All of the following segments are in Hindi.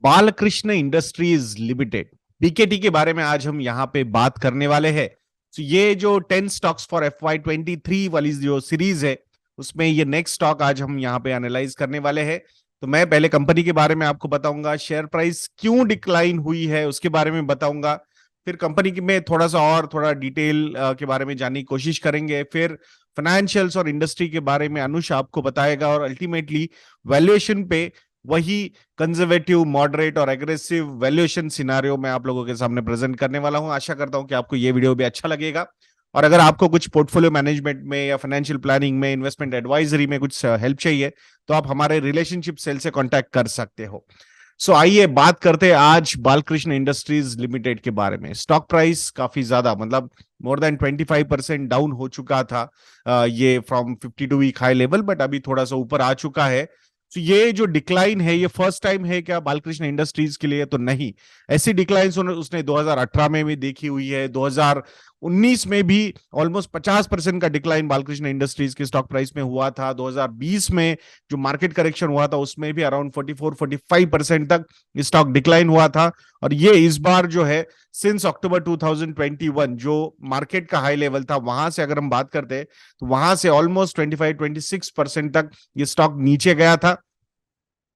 बालकृष्ण इंडस्ट्रीज लिमिटेड बीकेटी के बारे में आज हम यहाँ पे बात करने वाले हैं। तो ये जो 10 स्टॉक्स फॉर FY23 वाली जो सीरीज है उसमें ये नेक्स्ट स्टॉक आज हम यहाँ पे एनालाइज करने वाले हैं। तो मैं पहले कंपनी के बारे में आपको बताऊंगा, शेयर प्राइस क्यों डिक्लाइन हुई है उसके बारे में बताऊंगा, फिर कंपनी में थोड़ा डिटेल के बारे में जानने की कोशिश करेंगे, फिर फाइनेंशियल्स और इंडस्ट्री के बारे में अनुष आपको बताएगा, और अल्टीमेटली वैल्यूएशन पे वही कंजर्वेटिव, मॉडरेट और एग्रेसिव वैल्यूएशन सिनारियो मैं आप लोगों के सामने प्रेजेंट करने वाला हूं। आशा करता हूं कि आपको ये वीडियो भी अच्छा लगेगा, और अगर आपको कुछ पोर्टफोलियो मैनेजमेंट में या फाइनेंशियल प्लानिंग में, इन्वेस्टमेंट एडवाइजरी में कुछ हेल्प चाहिए तो आप हमारे रिलेशनशिप सेल से कांटेक्ट कर सकते हो। सो आइए बात करते हैं आज बालकृष्ण इंडस्ट्रीज लिमिटेड के बारे में। स्टॉक प्राइस काफी ज्यादा, मतलब मोर देन 25% डाउन हो चुका था ये from 52 week high level, but अभी थोड़ा सा ऊपर आ चुका है। तो ये जो डिक्लाइन है ये फर्स्ट टाइम है क्या बालकृष्ण इंडस्ट्रीज के लिए? तो नहीं, ऐसी डिक्लाइन उसने 2018 में भी देखी हुई है, 2019 में भी ऑलमोस्ट 50% का डिक्लाइन बालकृष्ण इंडस्ट्रीज के स्टॉक प्राइस में हुआ था। 2020 में जो मार्केट करेक्शन हुआ था उसमें भी अराउंड 44-45% तक स्टॉक डिक्लाइन हुआ था। और ये इस बार जो है सिंस अक्टूबर 2021 जो मार्केट का हाई लेवल था वहां से अगर हम बात करते हैं तो वहां से ऑलमोस्ट 25-26% तक ये स्टॉक नीचे गया था।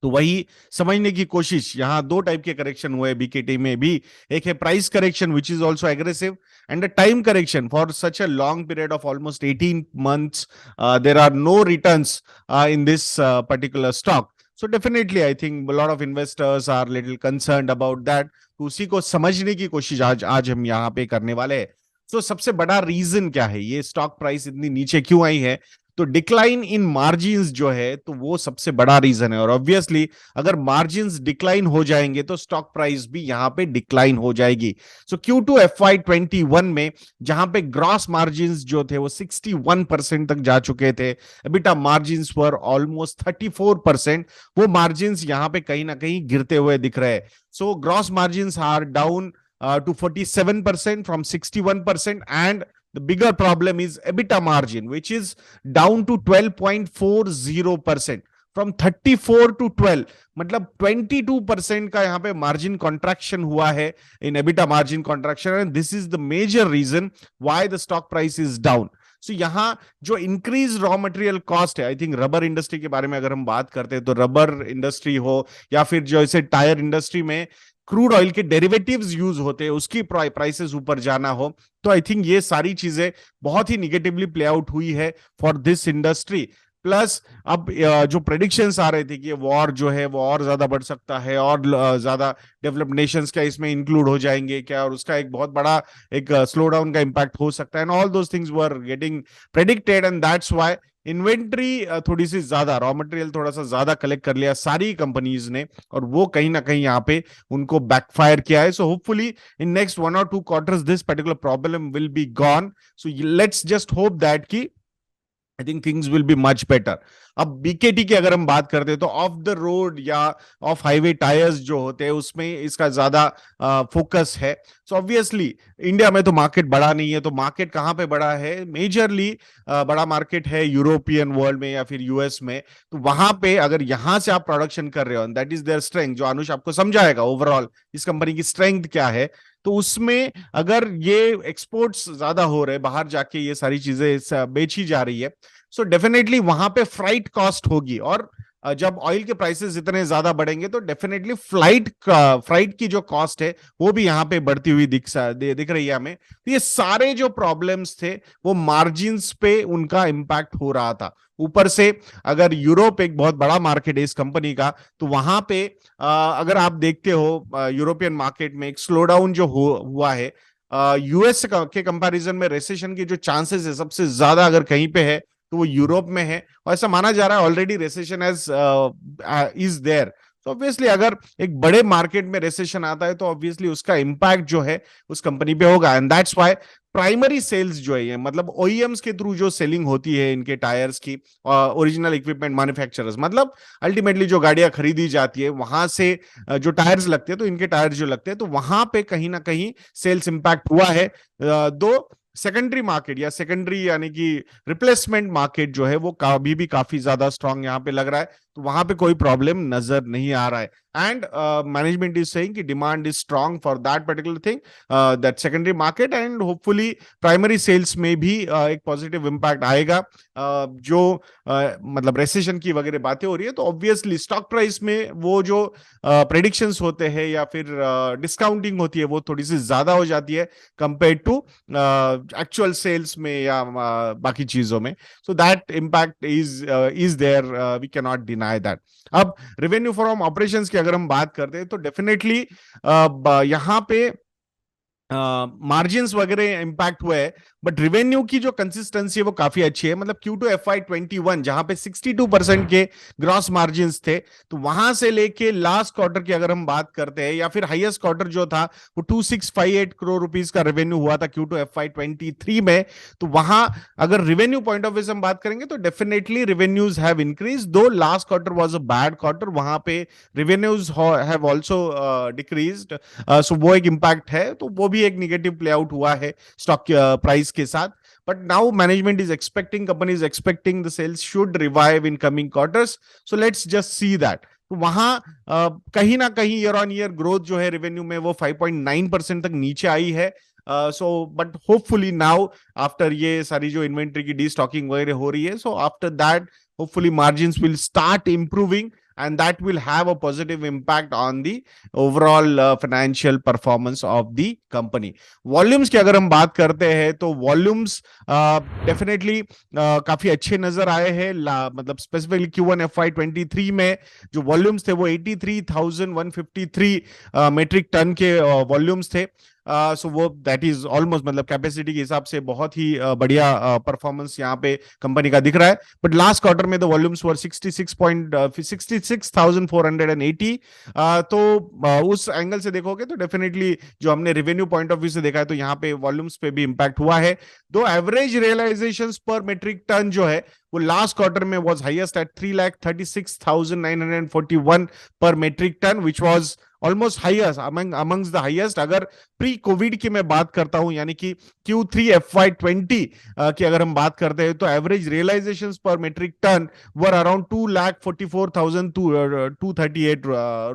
तो वही समझने की कोशिश, यहाँ दो टाइप के करेक्शन हुए बीकेटी में भी। एक है price correction which is also aggressive, and a time correction for such a long period of almost 18 months there are no returns in this particular stock. So definitely I think a lot of investors are little concerned about that. तो उसी को समझने की कोशिश आज हम यहाँ पे करने वाले हैं। तो सबसे बड़ा रीजन क्या है, ये स्टॉक प्राइस इतनी नीचे क्यों आई है? तो डिक्लाइन इन मार्जिन्स जो है तो वो सबसे बड़ा रीजन है, और ऑब्वियसली अगर मार्जिन्स डिक्लाइन हो जाएंगे तो स्टॉक प्राइस भी यहां पे डिक्लाइन हो जाएगी। सो Q2 FY21 में जहां पे ग्रॉस मार्जिन्स जो थे वो 61% तक जा चुके थे, एबिटा मार्जिन्स पर ऑलमोस्ट 34%, वो मार्जिन्स यहां पे कहीं ना कहीं गिरते हुए दिख रहे हैं। So gross margins are down to 47% from 61%, and the bigger problem is EBITDA margin, which is down to 12.40% from 34 to 12, मतलब 22% का यहाँ पे मार्जिन कॉन्ट्रैक्शन हुआ है, in EBITDA margin contraction, and this is the major reason why the stock price is down. So यहाँ जो इंक्रीज रॉ मटेरियल कॉस्ट है, आई थिंक रबर इंडस्ट्री के बारे में अगर हम बात करते हैं तो रबर इंडस्ट्री हो या फिर जो ऐसे टायर इंडस्ट्री में क्रूड ऑयल के डेरिवेटिव्स यूज होते हैं उसकी प्राइसेस ऊपर जाना हो, तो आई थिंक ये सारी चीजें बहुत ही निगेटिवली प्ले आउट हुई है फॉर दिस इंडस्ट्री। प्लस अब जो प्रेडिक्शंस आ रहे थे कि ये वॉर जो है वो और ज्यादा बढ़ सकता है, और ज्यादा डेवलप्ड नेशंस क्या इसमें इंक्लूड हो जाएंगे क्या, और उसका एक बहुत बड़ा एक स्लो डाउन का इम्पैक्ट हो सकता है, and all those things were getting predicted, and that's why inventory थोड़ी सी ज्यादा, रॉ मटेरियल थोड़ा सा ज्यादा कलेक्ट कर लिया सारी कंपनीज ने, और वो कहीं ना कहीं यहाँ पे उनको बैकफायर किया है। So hopefully in next 1 or 2 quarters this particular problem will be gone. So let's just hope that की I think things will be much better. अब बीकेटी की अगर हम बात करते हैं तो ऑफ द रोड या ऑफ हाईवे टायर्स जो होते हैं उसमें इसका ज्यादा फोकस है। सो ऑब्वियसली इंडिया में तो मार्केट बड़ा नहीं है, तो मार्केट कहाँ पे बड़ा है? मेजरली बड़ा मार्केट है यूरोपियन वर्ल्ड में या फिर यूएस में। तो वहां पे अगर यहां से आप प्रोडक्शन कर रहे हो, दैट इज देयर स्ट्रेंथ, जो अनुष आपको समझाएगा ओवरऑल इस कंपनी की स्ट्रेंथ क्या है, तो उसमें अगर ये एक्सपोर्ट्स ज्यादा हो रहे, बाहर जाके ये सारी चीजें बेची जा रही है, सो डेफिनेटली वहां पे फ्लाइट कॉस्ट होगी, और जब ऑयल के प्राइसेस इतने ज्यादा बढ़ेंगे तो डेफिनेटली फ्लाइट की जो कॉस्ट है वो भी यहाँ पे बढ़ती हुई दिख रही है हमें। तो ये सारे जो प्रॉब्लम्स थे वो मार्जिन्स पे उनका इंपैक्ट हो रहा था। ऊपर से अगर यूरोप एक बहुत बड़ा मार्केट है इस कंपनी का, तो वहां पे अगर आप देखते हो यूरोपियन मार्केट में एक स्लो डाउन जो हुआ है, यूएस के कंपैरिजन में रेसेशन की जो चांसेस है सबसे ज्यादा अगर कहीं पे है तो वो यूरोप में है, और ऐसा माना जा रहा है ऑलरेडी रेसेशन इज देयर। तो ऑब्वियसली अगर एक बड़े मार्केट में रेसेशन आता है तो ऑब्वियसली उसका इंपैक्ट जो है उस कंपनी पे होगा, and that's why primary sales जो है, मतलब ओईएम्स के थ्रू जो सेलिंग होती है इनके टायर्स की, ओरिजिनल इक्विपमेंट मैन्युफैक्चरर्स, मतलब अल्टीमेटली जो गाड़ियां खरीदी जाती है वहां से जो टायर्स लगते हैं, तो इनके टायर्स जो लगते हैं तो वहां पे कहीं ना कहीं सेल्स इंपैक्ट हुआ है। दो सेकेंडरी मार्केट या सेकेंडरी यानी कि रिप्लेसमेंट मार्केट जो है वो अभी भी काफी ज्यादा स्ट्रांग यहाँ पे लग रहा है, तो वहां पे कोई प्रॉब्लम नजर नहीं आ रहा है। एंड मैनेजमेंट इज सेइंग कि demand is strong for that particular thing, that secondary market, and hopefully primary sales में भी एक पॉजिटिव इम्पैक्ट आएगा। जो मतलब रेसेशन की वगैरह बातें हो रही है, तो ऑब्वियसली स्टॉक प्राइस में वो जो प्रेडिक्शंस होते हैं या फिर डिस्काउंटिंग होती है वो थोड़ी सी ज्यादा हो जाती है कंपेयर टू एक्चुअल सेल्स में या बाकी चीजों में। So that impact is there, we can not deny that. अब रेवेन्यू फ्रॉम ऑपरेशंस की अगर हम बात करते हैं तो डेफिनेटली यहाँ पे मार्जिन्स वगैरह इंपैक्ट हुए हैं, बट रेवेन्यू की जो कंसिस्टेंसी है वो काफी अच्छी है। मतलब Q2 FY21 जहां पे 62% के ग्रॉस मार्जिन्स थे, तो वहां से लेके लास्ट क्वार्टर की अगर हम बात करते हैं या फिर हाईएस्ट क्वार्टर जो था वो 2658 करोड़ रुपीस का रेवेन्यू हुआ था Q2 FY23 में। तो वहां अगर रेवेन्यू पॉइंट ऑफ व्यू से हम बात करेंगे तो डेफिनेटली रेवेन्यूज हैव इंक्रीज, दो last quarter was a bad quarter, वहां पे रेवेन्यूज हैव आल्सो डिक्रीज्ड। सो वो एक इंपैक्ट है, तो वो भी एक निगेटिव प्ले आउट हुआ है स्टॉक प्राइस के साथ। But now management is expecting, company is expecting the sales should revive in coming quarters, so let's just see that. तो वहां कहीं ना कहीं ईयर ऑन ईयर ग्रोथ जो है रेवेन्यू में वो 5.9% तक नीचे आई है। So but hopefully now after ये सारी जो इन्वेंट्री की डी स्टॉकिंग वगैरह हो रही है, so after that hopefully margins will start improving, and that will have a positive impact on the overall financial performance of the company. Volumes की अगर हम बात करते हैं तो वॉल्यूम्स डेफिनेटली काफी अच्छे नजर आए हैं। मतलब स्पेसिफिकली Q1 FY23 में जो वॉल्यूम्स थे वो 83,153 मेट्रिक टन के वॉल्यूम्स थे। सो वो दैट इज ऑलमोस्ट, मतलब कैपेसिटी के हिसाब से बहुत ही बढ़िया परफॉर्मेंस यहाँ पे कंपनी का दिख रहा है। बट लास्ट क्वार्टर में द वॉल्यूम्स वर 66,480। तो उस एंगल से देखोगे तो डेफिनेटली जो हमने रेवेन्यू पॉइंट ऑफ व्यू से देखा है तो यहाँ पे वॉल्यूम्स पे भी इंपैक्ट हुआ है। दो average realisations per metric tonne जो है वो लास्ट क्वार्टर में was highest at 3,36,941 per metric tonne, which was almost highest amongst the highest. अगर प्री कोविड की मैं बात करता हूं, यानी कि Q3 FY20 की अगर हम बात करते हैं तो average realisations per metric ton were around 2,44,238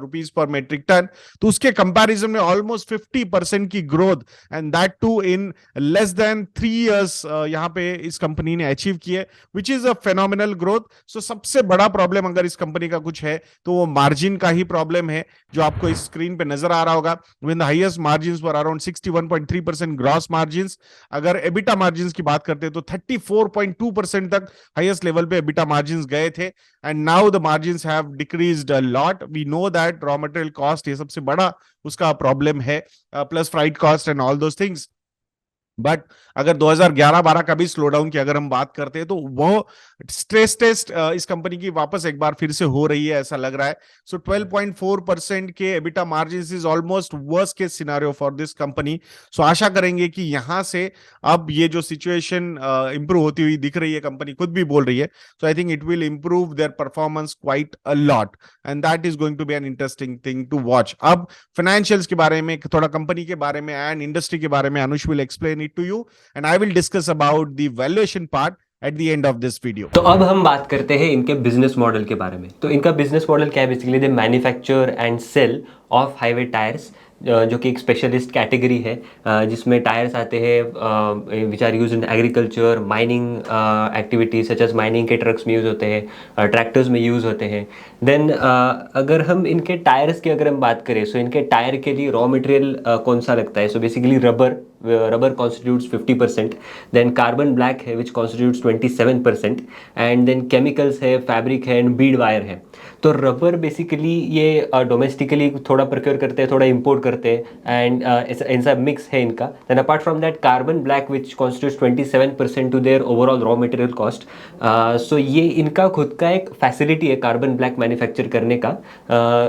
rupees per metric ton. तो उसके कंपैरिजन में ऑलमोस्ट 50% की growth, and that too in less than 3 years यहाँ पे इस कंपनी ने अचीव किए, which is a phenomenal growth. So सबसे बड़ा प्रॉब्लम अगर इस कंपनी का कुछ है तो वो मार्जिन का ही प्रॉब्लम है, जो आपको इस स्क्रीन पे नजर आ रहा होगा। When the highest margins were around 61.3% gross margins. अगर एबिटा मार्जिन्स की बात करते हैं तो 34.2% तक हाईएस्ट लेवल पे एबिटा मार्जिन्स गए थे, and now the margins have decreased a lot. We know that raw material cost ये सबसे बड़ा उसका प्रॉब्लम है, plus freight cost and all those things. But अगर 2011-12 का भी स्लो डाउन की अगर हम बात करते हैं तो वो स्ट्रेस टेस्ट इस कंपनी की वापस एक बार फिर से हो रही है, ऐसा लग रहा है। सो 12.4% के EBITDA margins is almost worst case scenario for this company. So आशा करेंगे कि यहां से अब ये जो सिचुएशन इंप्रूव होती हुई दिख रही है, कंपनी खुद भी बोल रही है, so I think it will improve their performance quite a lot, and that is going to be an interesting thing to watch. अब फाइनेंशियल्स के बारे में, थोड़ा कंपनी के बारे में एंड इंडस्ट्री के बारे में Anush will explain it to you, and I will discuss about the valuation part at the end of this video. तो अब हम बात करते हैं इनके बिजनेस मॉडल के बारे में। तो इनका बिजनेस मॉडल क्या है? Basically they manufacture and sell off highway tyres, जो कि एक स्पेशलिस्ट कैटेगरी है, जिसमें टायर्स आते हैं which are used in agriculture, mining activities such as mining के ट्रक्स में यूज़ होते हैं, ट्रैक्टर्स में यूज़ होते हैं। देन अगर हम इनके टायर्स की अगर हम बात करें, सो इनके टायर के लिए रॉ मटेरियल कौन सा लगता है? So basically rubber constitutes 50%, then carbon black है which constitutes 27%, and then chemicals है, फैब्रिक है एंड बीड वायर है। तो रबर बेसिकली ये डोमेस्टिकली थोड़ा प्रोक्योर करते हैं, थोड़ा इंपोर्ट करते हैं, एंड ऐसा मिक्स है इनका। Then apart from that carbon black which constitutes 27% to their overall raw material cost. So ये इनका खुद का एक फैसिलिटी है कार्बन ब्लैक मैन्युफैक्चर करने का,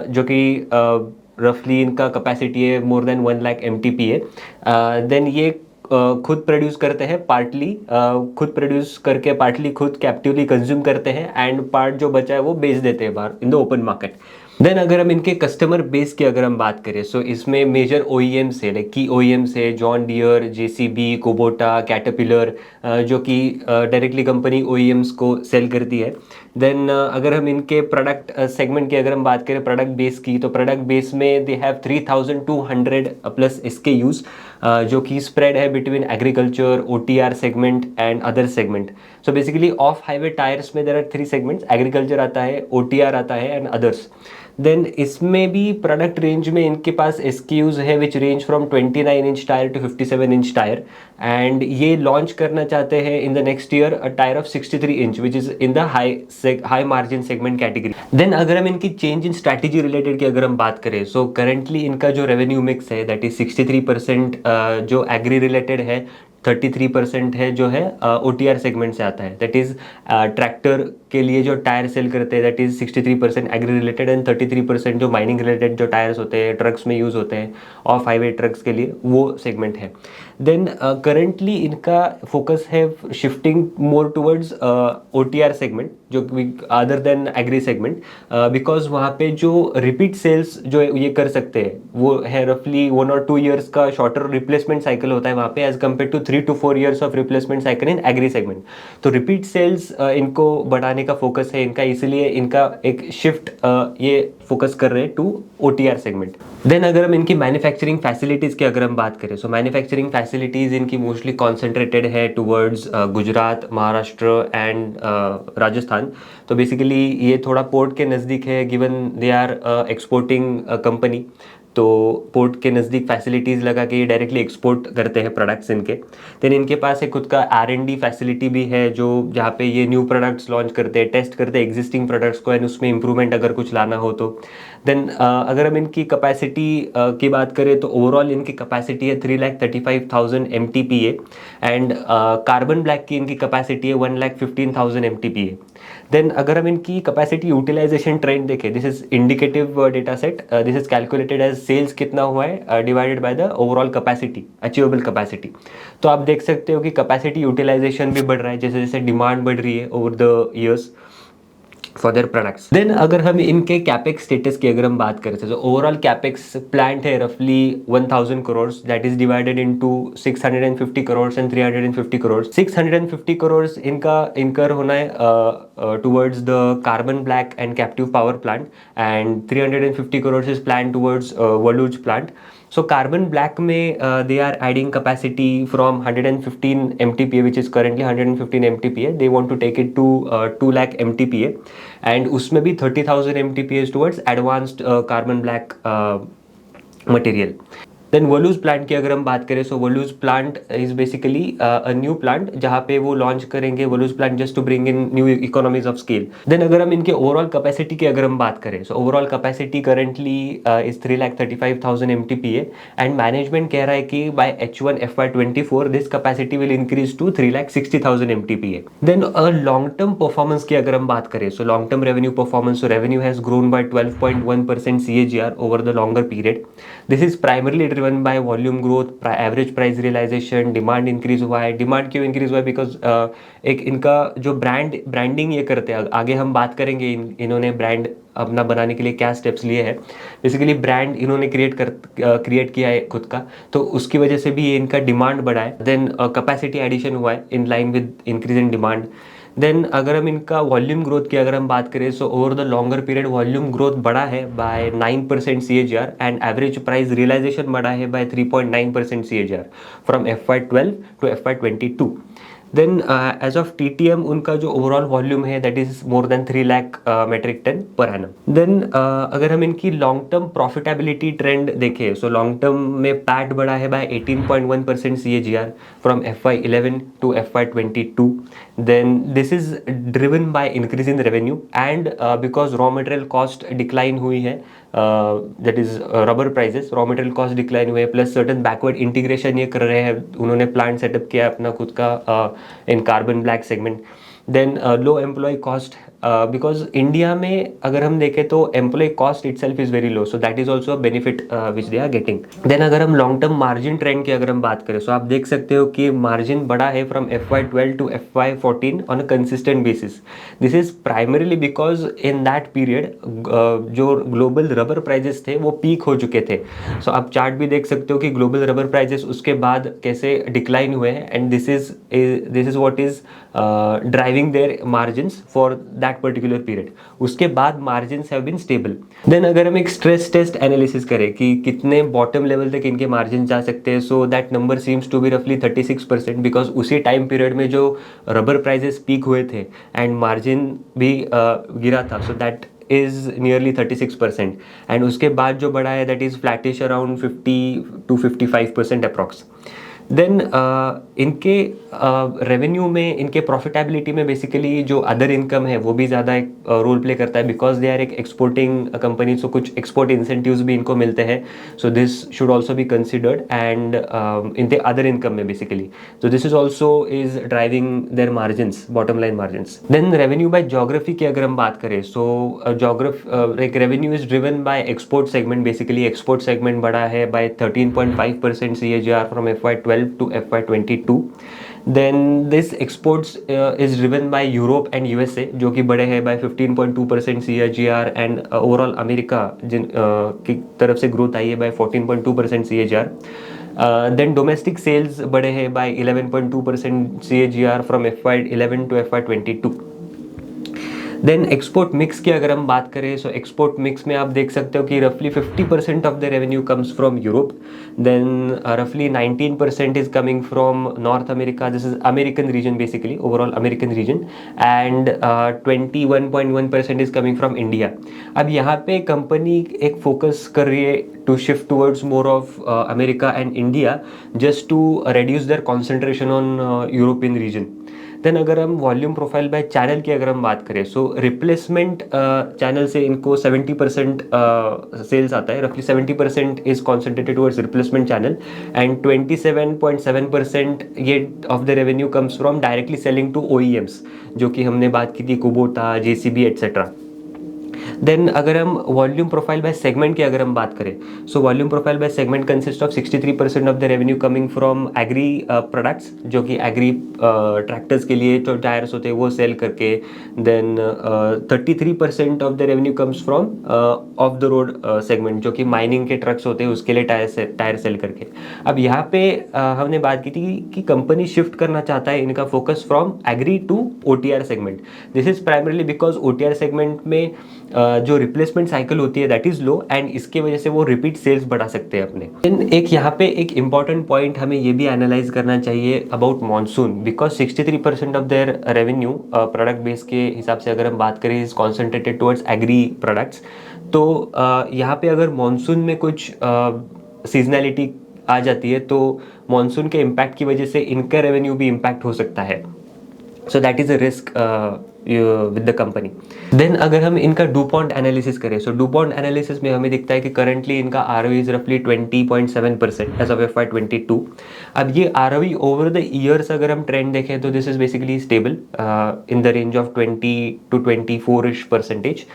जो कि रफली इनका कैपेसिटी है मोर देन 1 लाख MTP है। देन ये खुद प्रोड्यूस करते हैं, पार्टली खुद प्रोड्यूस करके पार्टली खुद कैप्टिवली कंज्यूम करते हैं, एंड पार्ट जो बचा है वो बेच देते हैं बाहर in the open market. Then अगर हम इनके कस्टमर बेस की अगर हम बात करें, सो इसमें मेजर OEMs है, लाइक की OEMs है John Deere, JCB, Kubota, caterpillar, जो कि डायरेक्टली कंपनी OEMs को सेल करती है। देन अगर हम इनके प्रोडक्ट सेगमेंट की अगर हम बात करें प्रोडक्ट बेस की, तो प्रोडक्ट बेस में दे हैव 3200 प्लस इसके यूज़ जो कि स्प्रेड है between agriculture, OTR segment and other segment. So basically of highway tyres में देर आर 3 सेगमेंट्स, एग्रीकल्चर आता है, OTR आता है एंड अदर्स. देन इसमें भी प्रोडक्ट रेंज में इनके पास SKUs है which range from 29 inch tyre to 57 inch tyre, and ये लॉन्च करना चाहते हैं in the next year a tyre of 63 inch which is in the high margin segment category. Then अगर हम इनकी चेंज इन स्ट्रैटेजी रिलेटेड की अगर हम बात करें, सो करेंटली इनका जो रेवेन्यू मिक्स है दैट इज 63% जो एग्री रिलेटेड है, 33% है जो है OTR सेगमेंट से आता है, दैट इज ट्रैक्टर के लिए जो टायर सेल करते हैं that is 63% agri related and 33% जो माइनिंग रिलेटेड जो टायर्स होते हैं, ट्रक्स में यूज़ होते हैं, ऑफ हाईवे ट्रक्स के लिए, वो सेगमेंट है. देन करेंटली इनका फोकस है shifting more towards OTR segment जो other than agri segment, because वहाँ पे जो रिपीट सेल्स जो ये कर सकते हैं वो है रफली 1 और 2 ईयर्स का शॉर्टर रिप्लेसमेंट साइकिल होता है वहाँ पे as compare to 3 to 4 years of replacement cycle in agri segment. तो रिपीट सेल्स इनको बढ़ाने का फोकस है इनका, इसलिए इनका एक शिफ्ट ये फोकस कर रहे हैं टू OTR सेगमेंट. देन अगर हम इनकी मैन्युफैक्चरिंग फैसिलिटीज़ की अगर हम बात करें, सो मैन्युफैक्चरिंग फैसिलिटीज़ इनकी मोस्टली कॉन्सेंट्रेटेड है टुवर्ड्स गुजरात, महाराष्ट्र एंड राजस्थान. तो बेसिकली ये थोड़ा पोर्ट के नज़दीक है given they are exporting company, तो पोर्ट के नज़दीक फैसिलिटीज़ लगा के ये डायरेक्टली एक्सपोर्ट करते हैं प्रोडक्ट्स इनके. देन इनके पास एक खुद का R&D फैसिलिटी भी है जो जहाँ पे ये न्यू प्रोडक्ट्स लॉन्च करते हैं, टेस्ट करते हैं एग्जिस्टिंग प्रोडक्ट्स को एंड उसमें इंप्रूवमेंट अगर कुछ लाना हो तो. देन अगर हम इनकी कैपेसिटी की बात करें तो ओवरऑल इनकी कैपेसिटी है 3,35,000 MTPA एंड कार्बन ब्लैक की इनकी कैपेसिटी है 1,15,000 MTPA. देन अगर हम इनकी कैपेसिटी यूटिलाइजेशन ट्रेंड देखें, this is indicative data set, this is calculated as sales कितना हुआ है divided by the overall capacity, achievable capacity. तो आप देख सकते हो कि कैपेसिटी यूटिलाइजेशन भी बढ़ रहा है जैसे जैसे डिमांड बढ़ रही है over the years for their products. Then अगर हम इनके कैपेक्स स्टेटस की अगर हम बात करें तो ओवरऑल कैपेक्स प्लांट है रफली 1000 crore, that is divided into 650 crore and 350 crore. 650 crore इनका इनकर होना है towards the carbon black and captive power plant and 350 crore is plan towards values plant. So carbon black में they are adding capacity from 115 MTPA which is currently 115 MTPA. They want to take it to 2 lakh MTPA and उसमें भी 30,000 MTPA towards advanced carbon black material. Then values plant की अगर हम बात करें, so values plant is basically a new plant जहाँ पे वो लॉन्च करेंगे values plant just to bring in new economies of scale. Then अगर हम इनके ओवरऑल कैपेसिटी की अगर हम बात करें, so overall capacity currently is 3,35,000 MTPA and management कह रहा है कि by H1 FY24 this capacity will increase to 3,60,000 MTPA. Then long term performance की अगर हम बात करें, so long term revenue performance, so revenue has grown by 12.1% CAGR over the longer period. This is primarily driven by volume growth, average price realization, demand increase हुआ है. डिमांड क्यों इंक्रीज हुआ है? बिकॉज एक इनका जो ब्रांडिंग ये करते हैं, आगे हम बात करेंगे इन्होंने ब्रांड अपना बनाने के लिए क्या स्टेप्स लिए हैं. बेसिकली ब्रांड इन्होंने क्रिएट किया है खुद का, तो उसकी वजह से भी ये इनका डिमांड बढ़ा है. देन कैपेसिटी एडिशन हुआ है in line with increase in demand. Then अगर हम इनका वॉल्यूम ग्रोथ की अगर हम बात करें, so over the longer period volume growth बढ़ा है by 9% CAGR and average price realisation बढ़ा है by 3.9% CAGR from FY12 to FY22. Then as of TTM उनका जो ओवरऑल वॉल्यूम है that is more than 3 lakh metric tonne per annum. Then अगर हम इनकी लॉन्ग टर्म प्रॉफिटेबिलिटी ट्रेंड देखें, सो लॉन्ग टर्म में पैट बढ़ा है by 18.1% CAGR from FY11 to FY22. Then this is driven by increase in revenue and because raw material cost decline हुई है, that is rubber prices, raw material cost decline हुए प्लस सर्टन बैकवर्ड इंटीग्रेशन ये कर रहे हैं, उन्होंने प्लांट सेटअप किया अपना खुद का in carbon black segment. Then low employ cost, because India में अगर हम देखें तो employ cost itself is very low, so that is also a benefit which they are getting. Then अगर हम लॉन्ग टर्म मार्जिन ट्रेंड की अगर हम बात करें, सो आप देख सकते हो कि मार्जिन बढ़ा है from FY12 to FY14 on a consistent basis. This is primarily because in that period जो ग्लोबल रबर प्राइजेस थे वो पीक हो चुके थे. सो आप चार्ट भी देख सकते हो कि ग्लोबल रबर प्राइजेस उसके बाद कैसे डिक्लाइन हुए हैं and this is what is driving their margins for that that particular period, उसके बाद margins have been stable. Then अगर हम एक स्ट्रेस टेस्ट एनालिसिस करें कि कितने बॉटम लेवल तक इनके मार्जिन जा सकते हैं, so that number seems to be रफली 36%, बिकॉज उसी टाइम पीरियड में जो रबर प्राइजेस पीक हुए थे एंड मार्जिन भी गिरा था, so that is nearly 36%। And उसके बाद जो बढ़ा है that is flattish around 50 to 55% approx. Then इनके रेवेन्यू में, इनके प्रॉफिटेबिलिटी में बेसिकली जो अदर इनकम है वो भी ज़्यादा एक रोल प्ले करता है, बिकॉज दे आर एक एक्सपोर्टिंग कंपनी, सो कुछ एक्सपोर्ट इंसेंटिव्स भी इनको मिलते हैं, so this should also be considered and in the other income में basically, so this is also is driving their margins, bottom line margins. Then revenue by geography की अगर हम बात करें, so like revenue is driven by export segment, basically export segment बढ़ा है by 13.5% CAGR from FY12 to FY22. Then this exports is driven by Europe and USA, जो कि बढ़े हैं by 15.2% CAGR, and overall America की तरफ से ग्रोथ आई है by 14.2% CAGR. Then domestic sales बढ़े हैं by 11.2% CAGR from FY11 to FY22। Then export mix की अगर हम बात करें, सो एक्सपोर्ट मिक्स में आप देख सकते हो कि रफली 50% of the revenue comes from Europe, then रफली 19% is coming from North America, this is American region basically, overall American region, and 21.1% is coming from India. अब यहाँ पे कंपनी एक फोकस कर रही है to shift towards more of America and India, just to reduce their concentration on European region. Then अगर हम वॉल्यूम प्रोफाइल बाय चैनल की अगर हम बात करें, सो रिप्लेसमेंट चैनल से इनको 70% सेल्स आता है, रफली 70% is concentrated towards replacement channel, and 27.7% ये of the revenue comes from directly selling to OEMs, जो कि हमने बात की थी कुबोटा, JCB एट्सेट्रा। देन अगर हम वॉल्यूम प्रोफाइल बाय सेगमेंट की अगर हम बात करें, so volume profile by segment consist of 63% of the revenue coming from agri products, जो कि एग्री ट्रैक्टर्स के लिए जो टायर्स होते हैं वो सेल करके, then 33% of the revenue comes from off the road segment, जो कि माइनिंग के ट्रक्स होते हैं उसके लिए टायर सेल करके। अब यहाँ पे हमने बात की थी कि कंपनी शिफ्ट करना चाहता है इनका focus from agri to OTR segment. This is primarily because OTR segment में जो रिप्लेसमेंट साइकिल होती है दैट इज लो, एंड इसके वजह से वो रिपीट सेल्स बढ़ा सकते हैं अपने। एक यहाँ पे एक इंपॉर्टेंट पॉइंट हमें ये भी एनालाइज करना चाहिए about monsoon, because 63% of their revenue product base के हिसाब से अगर हम बात करें is concentrated towards agri products. तो यहाँ पे अगर मॉनसून में कुछ सीजनैलिटी आ जाती है तो मॉनसून के इम्पैक्ट की वजह से इनका रेवेन्यू भी इम्पैक्ट हो सकता है, so that is a risk with the company. Then अगर हम इनका डुपॉन्ट एनालिसिस करें, सो डुपॉन्ट एनालिसिस में हमें दिखता है कि करंटली इनका ROE इज रफली 20.7% एज ऑफ FY22। अब ये ROE ओवर द ईयर्स अगर हम ट्रेंड देखें तो this is basically stable in the range of 20 to 24%।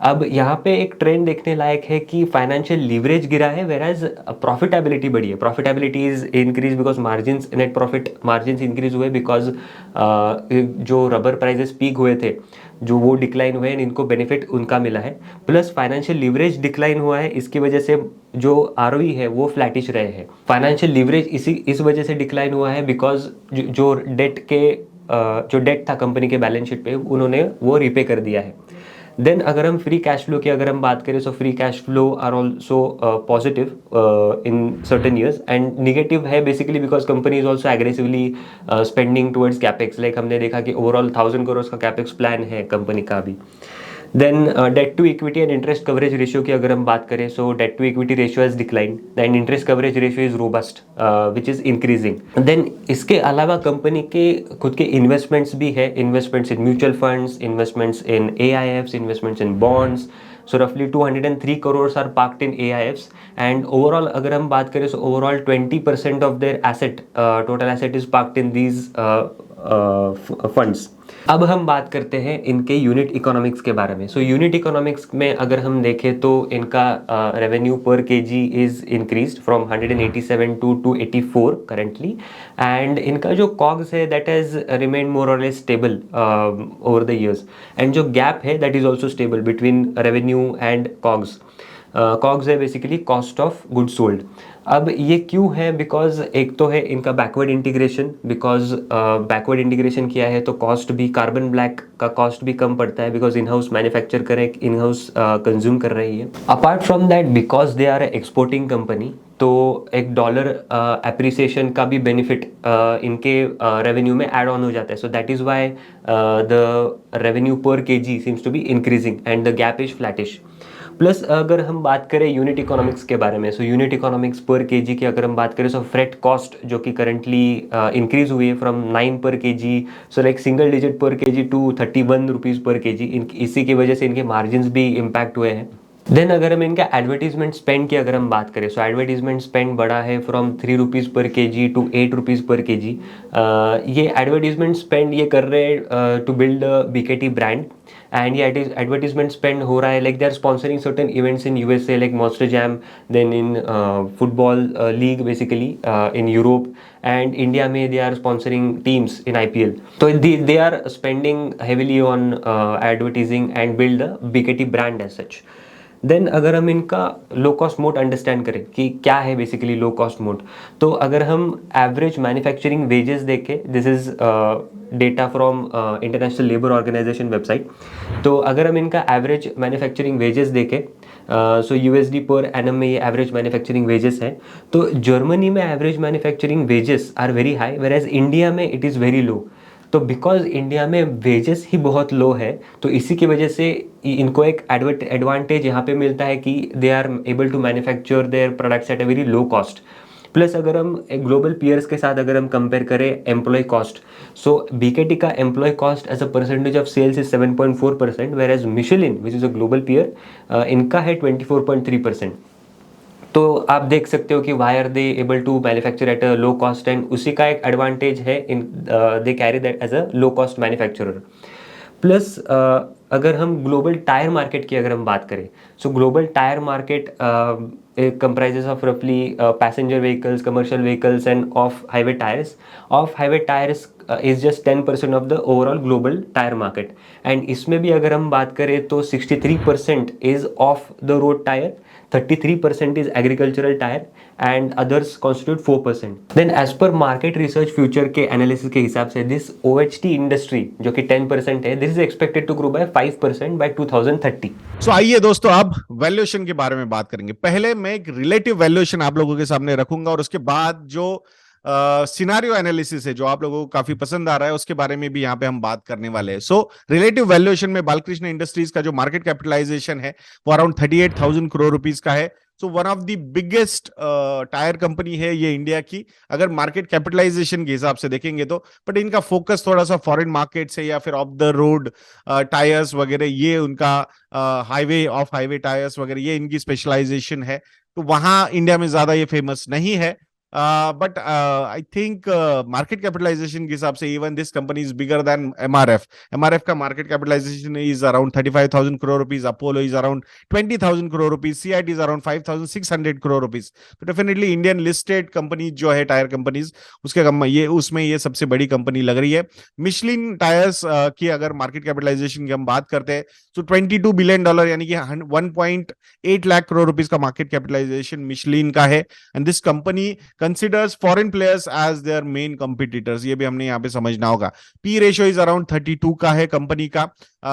अब यहाँ पे एक ट्रेंड देखने लायक है कि फाइनेंशियल लीवरेज गिरा है, वेराज प्रॉफिटेबिलिटी बढ़ी है। Profitability is increase because margins, net profit margins increase हुए बिकॉज जो रबर प्राइजेस पीक हुए थे जो वो डिक्लाइन हुए, इनको बेनिफिट उनका मिला है, प्लस फाइनेंशियल लीवरेज डिक्लाइन हुआ है, इसकी वजह से जो ROE है वो फ्लैटिश रहे हैं। फाइनेंशियल लीवरेज इस वजह से डिक्लाइन हुआ है बिकॉज जो डेट था कंपनी के बैलेंस शीट पे उन्होंने वो रीपे कर दिया है। देन अगर हम फ्री कैश फ्लो की अगर हम बात करें, so free cash flow are also positive in certain years, and negative है basically because company is also aggressively spending towards capex. Like हमने देखा कि ओवरऑल 1000 करोड़ का कैपेक्स प्लान है कंपनी का भी। Then debt to equity and interest coverage ratio की अगर हम बात करें, so debt to equity ratio has declined and interest coverage ratio is robust which is increasing. Then इसके अलावा कंपनी के खुद के इन्वेस्टमेंट्स भी है, investments in mutual funds, investments in AIFs, investments in bonds. So रफली 203 crore are parked in AIFs, and overall अगर हम बात करें, so overall 20% of their asset, total asset is parked in these funds. अब हम बात करते हैं इनके यूनिट इकोनॉमिक्स के बारे में। सो यूनिट इकोनॉमिक्स में अगर हम देखें तो इनका revenue per KG is increased from 187 to 284 currently, and इनका जो कॉग्स है दैट हैज रिमेन मोर और less stable over the years, and जो गैप है that is also stable between revenue and COGS. COGS है basically cost of goods sold. अब ये क्यों है? बिकॉज एक तो है इनका backward integration, because backward integration किया है तो कॉस्ट भी, कार्बन ब्लैक का कॉस्ट भी कम पड़ता है, बिकॉज इन हाउस मैन्युफैक्चर करें, इन हाउस कंज्यूम कर रही है। Apart from that, because they are exporting company, तो एक डॉलर एप्रिसिएशन का भी बेनिफिट इनके रेवेन्यू में ऐड ऑन हो जाता है। So that is why the revenue per KG seems to be increasing and the gap is flattish. Plus अगर हम बात करें यूनिट इकोनॉमिक्स के बारे में, so unit economics per KG की अगर हम बात करें, सो फ्रेट कॉस्ट जो कि करंटली इंक्रीज हुई है फ्रॉम 9 पर KG, so like single digit पर kg to 31 rupees per KG, इसी की वजह से इनके मार्जिन भी इम्पैक्ट हुए हैं। देन अगर हम इनका एडवर्टीजमेंट स्पेंड की अगर हम बात करें, सो एडवर्टीजमेंट स्पेंड बढ़ा है from 3 rupees per kg to 8 rupees per kg. ये एडवर्टीजमेंट स्पेंड ये कर रहे हैं to build BKT brand, and ये एडवर्टीजमेंट स्पेंड हो रहा है like they are sponsoring certain events in USA like Monster Jam, then in football league basically in Europe, and India में they are sponsoring teams in IPL. तो they are spending heavily on advertising and build the BKT brand as such. Then अगर हम इनका लो कॉस्ट मोड अंडरस्टैंड करें कि क्या है बेसिकली लो कॉस्ट मोड, तो अगर हम एवरेज मैन्युफैक्चरिंग वेजेस देखें, this is data from International Labour Organization website. तो अगर हम इनका एवरेज मैन्युफैक्चरिंग वेजेस देखें, सो यूएसडी पर एनम में ये एवरेज मैन्युफैक्चरिंग वेजेस है। तो जर्मनी में average manufacturing wages are very high, whereas India में इट इज़ वेरी लो। तो बिकॉज इंडिया में वेजेस ही बहुत लो है, तो इसी की वजह से इनको एक एडवांटेज यहाँ पे मिलता है कि they are able to manufacture their products at a very low cost. Plus अगर हम ग्लोबल पीयर्स के साथ अगर हम कंपेयर करें एम्प्लॉय कॉस्ट, सो बीकेटी का employ cost as a percentage of sales is 7.4%, where as Michelin which is a global peer इनका है 24.3%। तो आप देख सकते हो कि why are they able to manufacture at a low cost, and उसी का एक एडवांटेज है in they carry that as a low cost manufacturer. Plus अगर हम ग्लोबल टायर मार्केट की अगर हम बात करें, सो global tyre market comprises of roughly passenger vehicles, commercial vehicles and off highway tires. Off highway tires is just 10% of the overall global tire market, and इसमें भी अगर हम बात करें तो 63% is off the road tire, 33% is agricultural tire, and others constitute 4%. Then as per market research future के analysis के हिसाब से this OHT industry जो कि 10% है, this is expected to grow by 5% by 2030. सो आइए दोस्तों, अब वैल्यूएशन के बारे में बात करेंगे। पहले मैं एक रिलेटिव वैल्यूएशन आप लोगों के सामने रखूंगा, और उसके बाद जो सिनारियो एनालिसिस है जो आप लोगों को काफी पसंद आ रहा है उसके बारे में भी यहाँ पे हम बात करने वाले हैं। सो रिलेटिव वैल्यूएशन में बालकृष्ण इंडस्ट्रीज का जो मार्केट कैपिटलाइजेशन है वो अराउंड 38,000 करोड़ रुपीस का है। So one of the biggest tyre company है ये इंडिया की, अगर मार्केट कैपिटलाइजेशन के हिसाब से देखेंगे तो। बट इनका फोकस थोड़ा सा फॉरेन मार्केट से या फिर ऑफ द रोड टायर्स वगैरह, ये उनका हाईवे ऑफ हाईवे टायर्स वगैरह, ये इनकी स्पेशलाइजेशन है। तो वहां इंडिया में ज्यादा ये फेमस नहीं है। But I think market capitalization के हिसाब से even this company is bigger than MRF. MRF का market capitalization is around 35,000 crore rupees, Apollo is around 20,000 crore rupees, CIT is around 5,600 crore rupees. तो डेफिनेटली इंडियन लिस्टेड कंपनी जो है टायर कंपनीज, उसके ये उसमें ये सबसे बड़ी कंपनी लग रही है। मिशलिन टायर्स की अगर मार्केट कैपिटलाइजेशन की हम बात करते हैं तो $22 बिलियन यानी कि 1.8 लाख करोड़ रुपीज का मार्केट कैपिटलाइजेशन मिशलिन का है। And this company considers foreign players as their main competitors, ये भी हमने यहाँ पे समझना होगा। पी रेशियो इज अराउंड 32 का है कंपनी का।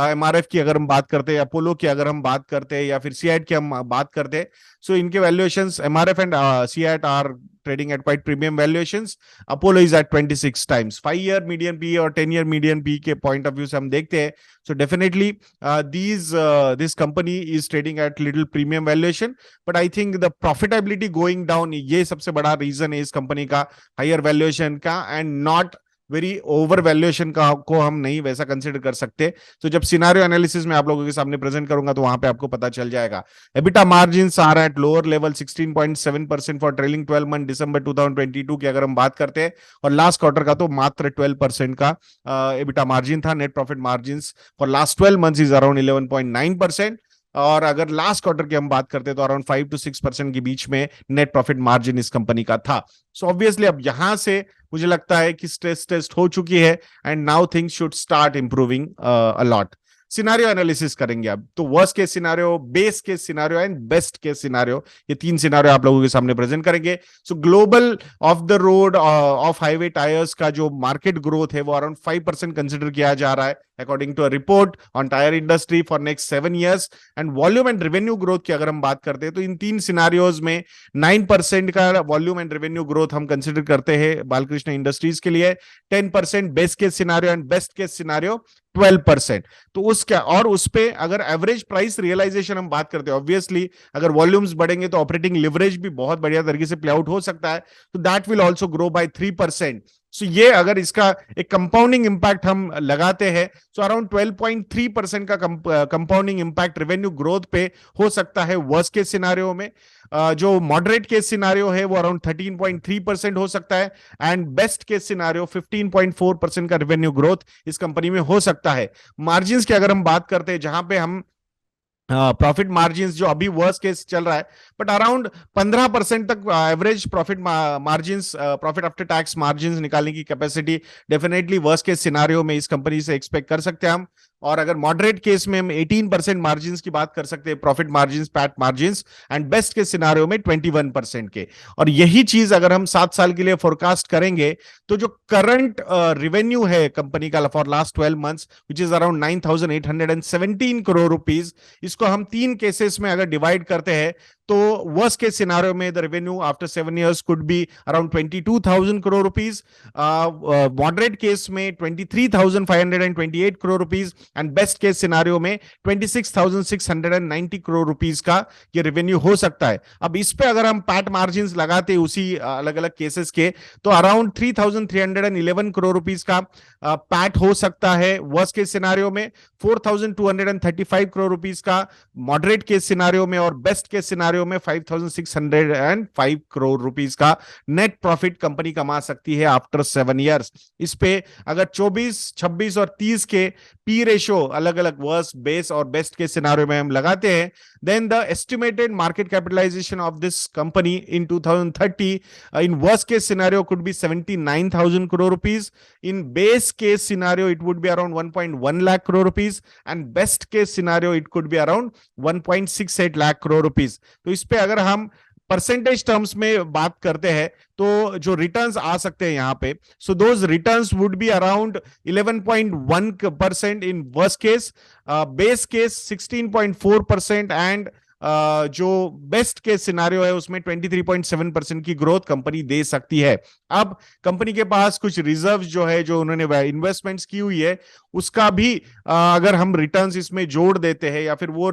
एमआरएफ की अगर हम बात करते हैं, अपोलो की अगर हम बात करते हैं, या फिर सीआईट की हम बात करते हैं, सो इनके valuations MRF and CEAT are trading at quite premium valuations. Apollo is at 26 times. 5-year median PE और 10-year median PE के point of view से हम देखते हैं, so definitely this company is trading at little premium valuation, but I think the profitability going down, ये सबसे बड़ा reason है इस कंपनी का higher valuation का, and not very over valuation का को हम नहीं वैसा कंसिडर कर सकते। तो जब सिनारियो एनालिसिस में आप लोगों के सामने प्रेजेंट करूंगा तो वहां पे आपको पता चल जाएगा। EBITDA margins are at lower level 16.7% for trailing 12 month दिसंबर 2022 की अगर हम बात करते हैं, और लास्ट क्वार्टर का तो मात्र 12% का एबिटा मार्जिन था। Net profit margins for last 12 months is around 11.9%, और अगर लास्ट क्वार्टर की हम बात करते हैं तो अराउंड 5 to 6% के बीच में नेट प्रॉफिट मार्जिन इस कंपनी का था। सो ऑब्वियसली अब यहां से मुझे लगता है कि स्ट्रेस टेस्ट हो चुकी है, and now things should start improving a lot. Scenario analysis करेंगे अब। तो worst case scenario, base case scenario and best case scenario, ये तीन सिनारियो आप लोगों के सामने प्रेजेंट करेंगे। सो global of the road of highway tyres का जो मार्केट ग्रोथ है वो अराउंड 5% कंसिडर किया जा रहा है according to a report on tyre industry for next 7 years। And volume and revenue growth की अगर हम बात करते हैं तो इन तीन सिनारियोज में 9% का वॉल्यूम एंड रेवेन्यू ग्रोथ हम कंसिडर करते हैं बालकृष्ण इंडस्ट्रीज के लिए, 10% best case scenario and best case scenario 12%। तो उसका और उस पे अगर एवरेज प्राइस रियलाइजेशन हम बात करते हैं, ऑब्वियसली अगर वॉल्यूम्स बढ़ेंगे तो ऑपरेटिंग लिवरेज भी बहुत बढ़िया तरीके से प्ले आउट हो सकता है, तो that will also grow by 3%। सो ये अगर इसका एक कंपाउंडिंग इंपैक्ट हम लगाते हैं तो अराउंड 12.3% का कंपाउंडिंग इंपैक्ट रेवेन्यू ग्रोथ पे हो सकता है वर्स्ट केस सिनारियो में। जो मॉडरेट केस सिनारियो है वो अराउंड 13.3% हो सकता है, एंड बेस्ट केस सिनारियो 15.4% का रेवेन्यू ग्रोथ इस कंपनी में हो सकता है। मार्जिन्स की अगर हम बात करते हैं, जहां पे हम प्रॉफिट मार्जिन्स जो अभी वर्स्ट केस चल रहा है, बट अराउंड 15% तक average profit margins, profit after tax margins निकालने की capacity definitely worst case scenario में इस कंपनी से एक्सपेक्ट कर सकते हैं हम। और अगर मॉडरेट केस में हम 18% मार्जिन्स की बात कर सकते हैं, profit margins, PAT margins, and best case scenario में 21% के। और यही चीज अगर हम 7 साल के लिए फोरकास्ट करेंगे तो जो करंट रेवेन्यू है कंपनी का for last 12 months which is around 9,817 crore rupees, इसको हम 3 केसेस में अगर डिवाइड करते हैं तो वर्स्ट केस सिनारियो में the revenue after 7 years could be around 22,000 crore rupees, moderate case में 23,528 crore rupees, and best case scenario में 26,690 करोड़ रुपीज का ये रेवेन्यू हो सकता है। अब इस पे अगर हम पैट मार्जिन्स लगाते हैं उसी अलग अलग केसेस के, तो अराउंड 3,311 करोड़ रुपीज का पैट हो सकता है वर्स्ट केस सिनारियो में, 4,235 करोड़ रुपीज का मॉडरेट केस सिनारियो में, और बेस्ट केस सिनारियो में 5,605 करोड़ रुपीज का नेट प्रॉफिट कंपनी कमा सकती है आफ्टर 7 years। इस पे अगर 24, 26 और 30 के पी रेशो अलग अलग वर्स्ट, बेस और बेस्ट के सिनारियो में हम लगाते हैं, then the estimated market capitalization of this company in 2030 in worst case scenario could be 79,000 crore rupees, in base case scenario it would be around 1.1 lakh crore rupees, and best case scenario it could be around 1.68 lakh crore rupees। तो इस पे अगर हम परसेंटेज टर्म्स में बात करते हैं तो जो रिटर्न्स आ सकते हैं यहाँ पे, so those returns would be around 11.1% in worst case, base case 16.4%, and जो बेस्ट केस सिनारियो है उसमें 23.7% की ग्रोथ कंपनी दे सकती है। अब कंपनी के पास कुछ रिजर्व जो है, जो उन्होंने इन्वेस्टमेंट्स की हुई है, उसका भी अगर हम रिटर्न्स इसमें जोड़ देते हैं या फिर वो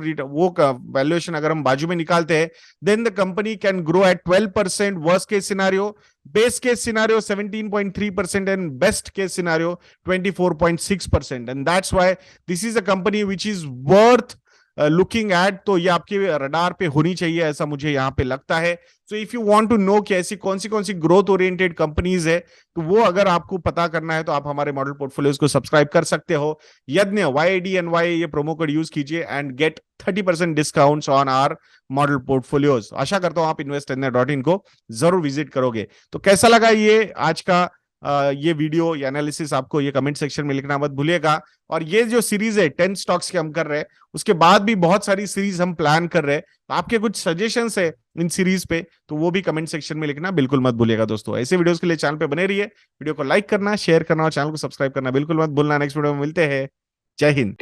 वैल्यूएशन अगर हम बाजू में निकालते हैं, then the company can grow at 12% worst case scenario, base case scenario 17.3%, and best case scenario 24.6%। And that's why this is a company which is worth looking at. तो ये आपके रडार पे होनी चाहिए, ऐसा मुझे यहाँ पे लगता है। So if you want to know कि ऐसी कौन सी ग्रोथ ओरिएंटेड कंपनीज है, तो वो अगर आपको पता करना है तो आप हमारे मॉडल पोर्टफोलियोज को सब्सक्राइब कर सकते हो। यज्ञ YADNY ये प्रोमो कोड यूज कीजिए and get 30% discounts on our model portfolios. आशा करता हूं आप investindia.in को जरूर विजिट करोगे। तो कैसा लगा ये आज का ये वीडियो या एनालिसिस, आपको ये कमेंट सेक्शन में लिखना मत भूलिएगा। और ये जो सीरीज है 10 स्टॉक्स के हम कर रहे हैं, उसके बाद भी बहुत सारी सीरीज हम प्लान कर रहे हैं, तो आपके कुछ सजेशंस है इन सीरीज पे तो वो भी कमेंट सेक्शन में लिखना बिल्कुल मत भूलिएगा। दोस्तों ऐसे वीडियोस के लिए चैनल पे बने रहिए, वीडियो को लाइक करना, शेयर करना और चैनल को सब्सक्राइब करना बिल्कुल मत भूलना। नेक्स्ट वीडियो में मिलते हैं। जय हिंद।